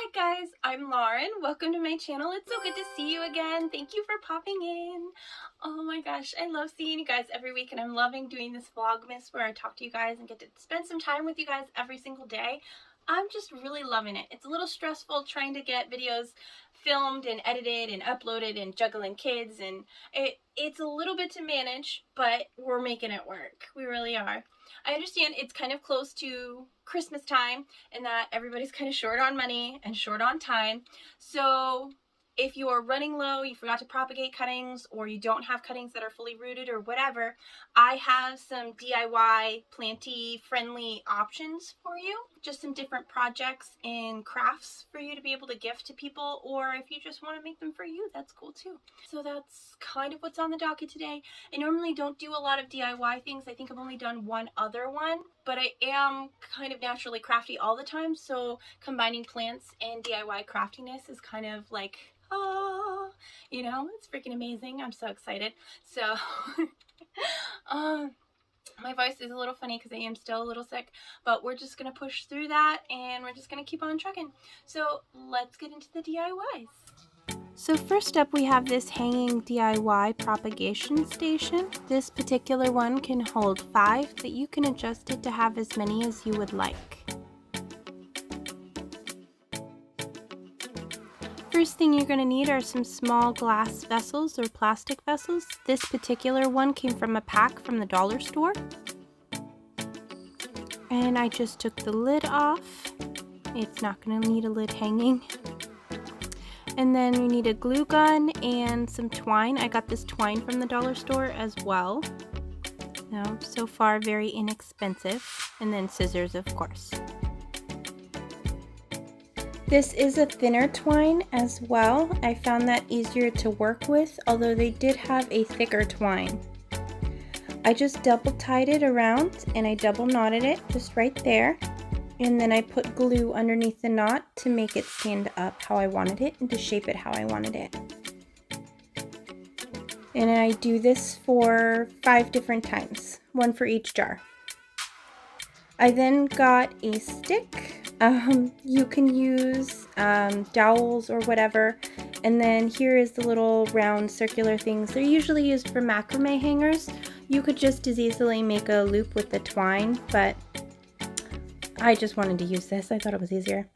Hi guys, I'm Lauren. Welcome to my channel. It's so good to see you again. Thank you for popping in. Oh my gosh, I love seeing you guys every week, and I'm loving doing this Vlogmas where I talk to you guys and get to spend some time with you guys every single day. I'm just really loving it. It's a little stressful trying to get videos filmed and edited and uploaded and juggling kids, and it's a little bit to manage, but we're making it work. We really are. I understand it's kind of close to Christmas time and that everybody's kind of short on money and short on time. So if you're running low, you forgot to propagate cuttings, or you don't have cuttings that are fully rooted or whatever, I have some DIY planty friendly options for you. Just some different projects and crafts for you to be able to gift to people, or if you just want to make them for you, that's cool too. So that's kind of what's on the docket today. I normally don't do a lot of DIY things. I think I've only done one other one, but I am kind of naturally crafty all the time, so combining plants and DIY craftiness is kind of like, oh, you know, it's freaking amazing. I'm so excited. So my voice is a little funny because I am still a little sick, but we're just gonna push through that and we're just gonna keep on trucking. So let's get into the DIYs. So first up, we have this hanging DIY propagation station. This particular one can hold 5, but you can adjust it to have as many as you would like. First thing you're going to need are some small glass vessels or plastic vessels. This particular one came from a pack from the dollar store. And I just took the lid off. It's not going to need a lid hanging. And then we need a glue gun and some twine. I got this twine from the dollar store as well. Now, so far very inexpensive. And then scissors, of course. This is a thinner twine as well. I found that easier to work with, although they did have a thicker twine. I just double tied it around and I double knotted it just right there. And then I put glue underneath the knot to make it stand up how I wanted it and to shape it how I wanted it. And I do this for 5 different times, 1 for each jar. I then got a stick. You can use dowels or whatever, and then here is the little round circular things. They're usually used for macrame hangers. You could just as easily make a loop with the twine, but I just wanted to use this. I thought it was easier.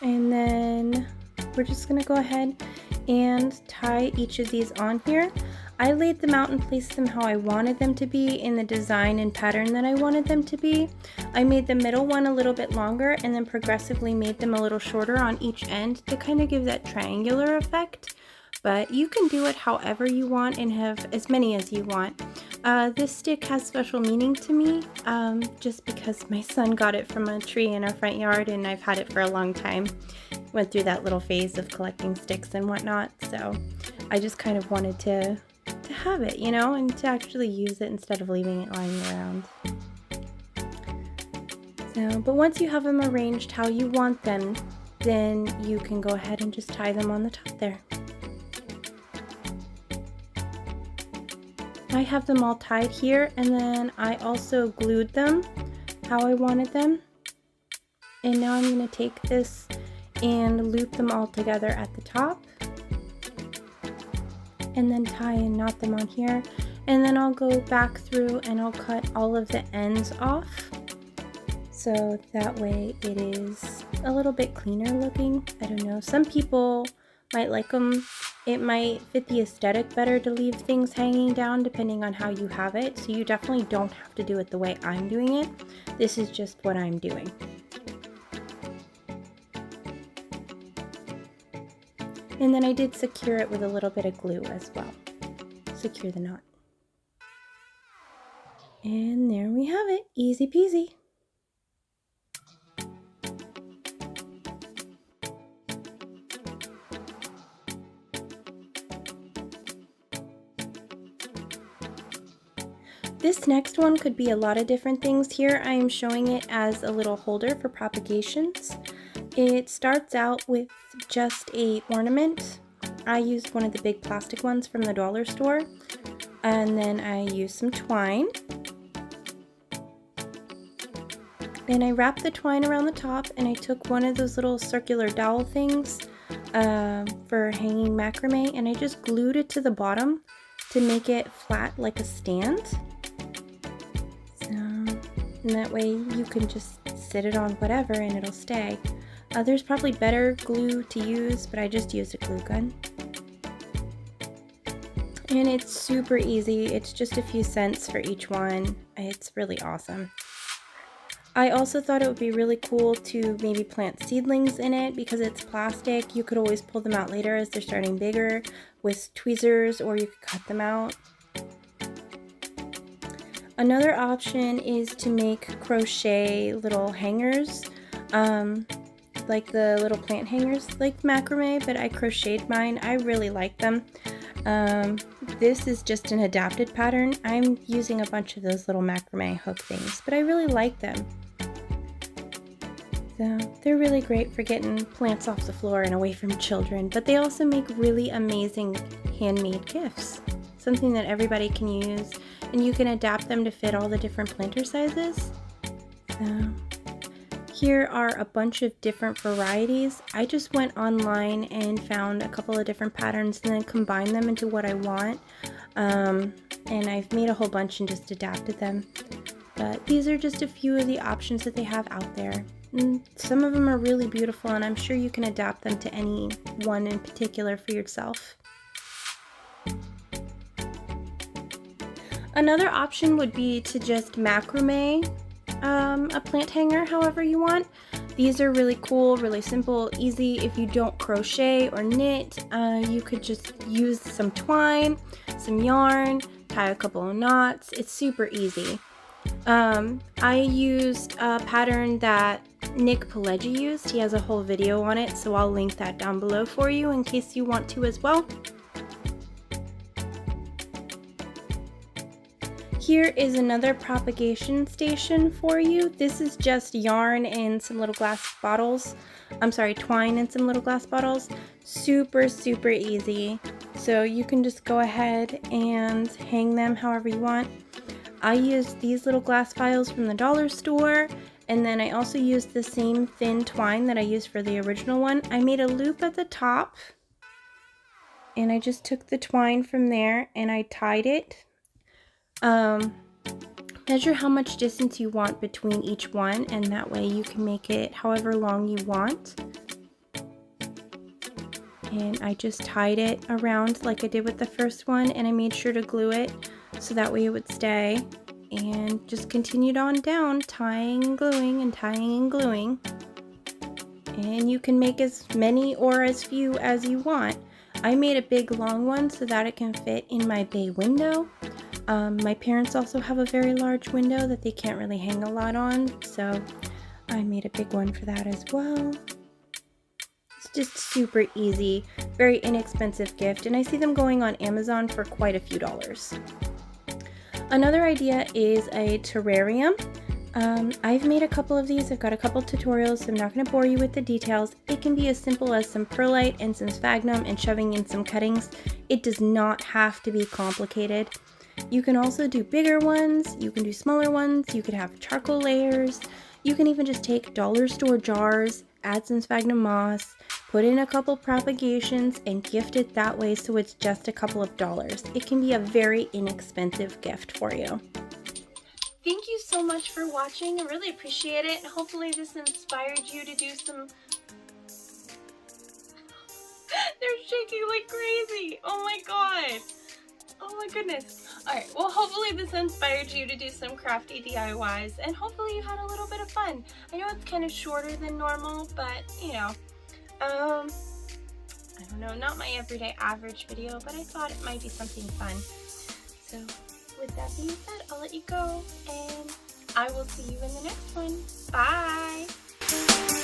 And then we're just gonna go ahead and tie each of these on here. I laid them out and placed them how I wanted them to be in the design and pattern that I wanted them to be. I made the middle one a little bit longer and then progressively made them a little shorter on each end to kind of give that triangular effect. But you can do it however you want and have as many as you want. This stick has special meaning to me just because my son got it from a tree in our front yard and I've had it for a long time. Went through that little phase of collecting sticks and whatnot, so I just kind of wanted to have it, you know, and to actually use it instead of leaving it lying around. So, but once you have them arranged how you want them, then you can go ahead and just tie them on the top there. I have them all tied here, and then I also glued them how I wanted them. And now I'm going to take this and loop them all together at the top. And then tie and knot them on here, and then I'll go back through and I'll cut all of the ends off so that way it is a little bit cleaner looking. I don't know, some people might like them. It might fit the aesthetic better to leave things hanging down depending on how you have it, so you definitely don't have to do it the way I'm doing it. This is just what I'm doing. And then I did secure it with a little bit of glue as well. Secure the knot. And there we have it. Easy peasy. This next one could be a lot of different things. Here I am showing it as a little holder for propagations. It starts out with just a ornament. I used one of the big plastic ones from the dollar store, and then I used some twine. And I wrapped the twine around the top, and I took one of those little circular dowel things for hanging macrame, and I just glued it to the bottom to make it flat like a stand. So, and that way you can just sit it on whatever and it'll stay. There's probably better glue to use, but I just used a glue gun. And it's super easy. It's just a few cents for each one. It's really awesome. I also thought it would be really cool to maybe plant seedlings in it because it's plastic. You could always pull them out later as they're starting bigger with tweezers, or you could cut them out. Another option is to make crochet little hangers, like the little plant hangers, like macrame, but I crocheted mine. I really like them. This is just an adapted pattern. I'm using a bunch of those little macrame hook things, but I really like them. So they're really great for getting plants off the floor and away from children, but they also make really amazing handmade gifts. Something that everybody can use, and you can adapt them to fit all the different planter sizes. So here are a bunch of different varieties. I just went online and found a couple of different patterns and then combined them into what I want. And I've made a whole bunch and just adapted them. But these are just a few of the options that they have out there. And some of them are really beautiful, and I'm sure you can adapt them to any one in particular for yourself. Another option would be to just macrame a plant hanger however you want. These are really cool, really simple, easy. If you don't crochet or knit, you could just use some twine, some yarn, tie a couple of knots. It's super easy. I used a pattern that Nick Pileggi used. He has a whole video on it, so I'll link that down below for you in case you want to as well. Here is another propagation station for you. This is just yarn and some little glass bottles. I'm sorry, twine and some little glass bottles. Super, super easy. So you can just go ahead and hang them however you want. I used these little glass files from the dollar store, and then I also used the same thin twine that I used for the original one. I made a loop at the top, and I just took the twine from there and I tied it. Measure how much distance you want between each one, and that way you can make it however long you want. And I just tied it around like I did with the first one, and I made sure to glue it so that way it would stay, and just continued on down, tying and gluing and tying and gluing. And you can make as many or as few as you want. I made a big long one so that it can fit in my bay window. My parents also have a very large window that they can't really hang a lot on, so I made a big one for that as well. It's just super easy, very inexpensive gift, and I see them going on Amazon for quite a few dollars. Another idea is a terrarium. I've made a couple of these. I've got a couple tutorials, so I'm not going to bore you with the details. It can be as simple as some perlite and some sphagnum and shoving in some cuttings. It does not have to be complicated. You can also do bigger ones, you can do smaller ones, you could have charcoal layers, you can even just take dollar store jars, add some sphagnum moss, put in a couple propagations, and gift it that way so it's just a couple of dollars. It can be a very inexpensive gift for you. Thank you so much for watching. I really appreciate it. Hopefully this inspired you to do some... They're shaking like crazy. Oh my god. Oh my goodness. Alright, well hopefully this inspired you to do some crafty DIYs, and hopefully you had a little bit of fun. I know it's kind of shorter than normal, but you know, I don't know, not my everyday average video, but I thought it might be something fun. So with that being said, I'll let you go, and I will see you in the next one. Bye!